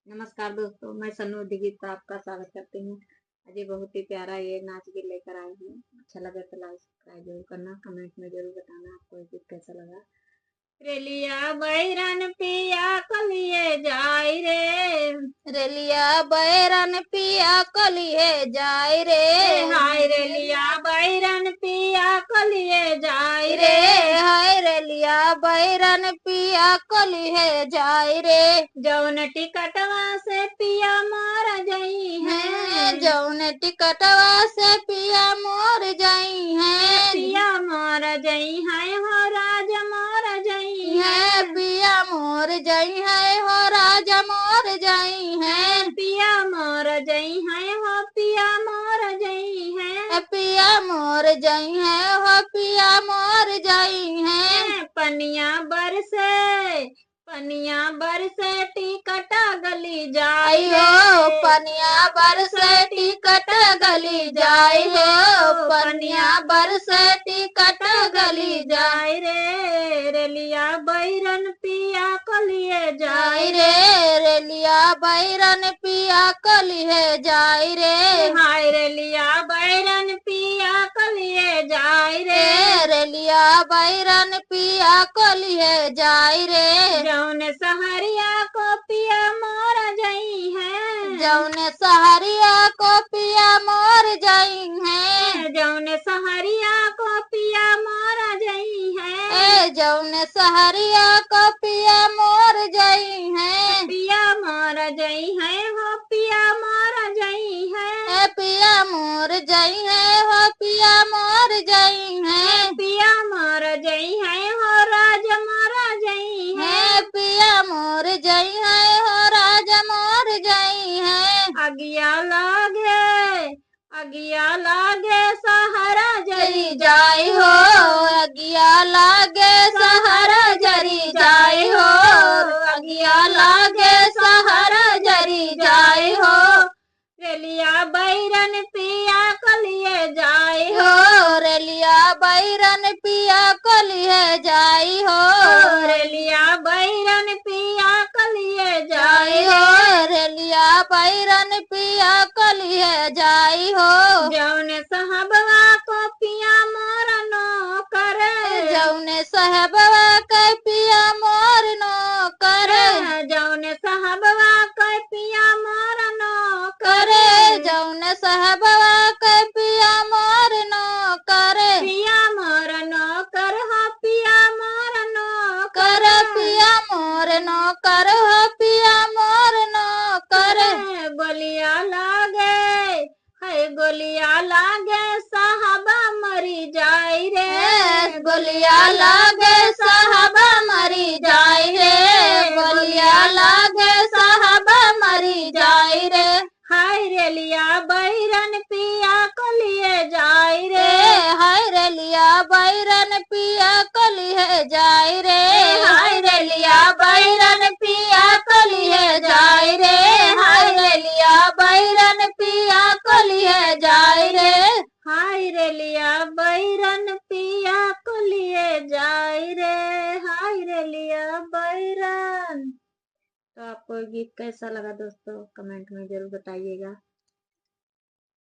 नमस्कार दोस्तों, मैं सन्नू दीक्षित आपका स्वागत करती हूँ। आज ये बहुत ही प्यारा ये नाच गीत लेकर आई हूँ। अच्छा लगे तो लाइक सब्सक्राइब जरूर करना, कमेंट में जरूर बताना आपको ये गीत कैसा लगा। रेलिया बैरन पिया कलिए जाई रे, रेलिया बैरन पिया कलिए जाय रे, हाय रेलिया बैरन पिया कलिए जाई रे, हाय रेलिया बैरन पिया कलिए जाय रे। जौन टिकटवा से पिया मार जई है, जौन टिकटवा से पिया मोर जाई है, पिया मार जई है हो राज मार जई है, पिया मोर जाई है हो राजा मोर जाई है, पिया मोर जई है हो पिया मोर जई है, पिया मोर जाई है हो पिया मोर जाई है। पनिया बरसे टिकटा गली जाई हो पनिया बरसे टिकट गली जाय हो, पनिया बरसे टिकट गली जाय रे, रेलिया बैरन पिया कलिए जाय रे, रेलिया बैरन पिया कलिए जाय रे, हाय रेलिया बैरन पिया कलिए जाय रे, रेलिया बैरन पिया कलिए जाय रे। जौन सहरिया को पिया मोर जई है, जौन सहरिया को पिया मोर जाई है, जौन सहरिया को पिया मोर जई है, जौन सहरिया को पिया मोर जाई है, पिया मोर जई है हो पिया मोर जई है, पिया मोर जाई है हो पिया मोर जाई है, पिया मोर जई है हो राज मोर जई है, पिया मोर जाई है हो राजा मोर जाई है। अगिया लागे सहारा जरी जाय हो, अगिया लागे सहारा जरी जाय हो, अगिया लागे सहारा जरी जाय हो। रेलिया बैरन पिया कलिए जाय हो, रेलिया बैरन पिया कलिए जाय हो, रेलिया बैरन पिया कलिए जाय हो, रेलिया बैरन पिया कलिए जाय हो। जौन साहबवा को पिया मोर नो करे, जौन साहबवा के पिया मोर नो करे, जौन साहबवा के पिया मोर नो करे, जौन साहबवा के पिया मोर नो करे, पिया मोर नो कर हो पिया मोर नो कर, पिया मोर नो कर हो पिया मोर नो कर। गोलिया लागे है गोलिया लागे साहबा मरी जाई रे, गोलिया लागे साहबा मरी जाय रे, गोलिया लागे साहबा मरी जाय रे। हाय रेलिया बैरन पिया कलिए जाय रे, हाय रेलिया बैरन पिया कलिए जाय रे, हाय रेलिया बैरन पिया कलिए जाय रे, हाय रेलिया बैरन पिया कलिए जाय रे, हाय रेलिया बैरन पिया कलिए जाय रे, हाय रेलिया बैरन। तो आपको ये गीत कैसा लगा दोस्तों, कमेंट में जरूर बताइएगा।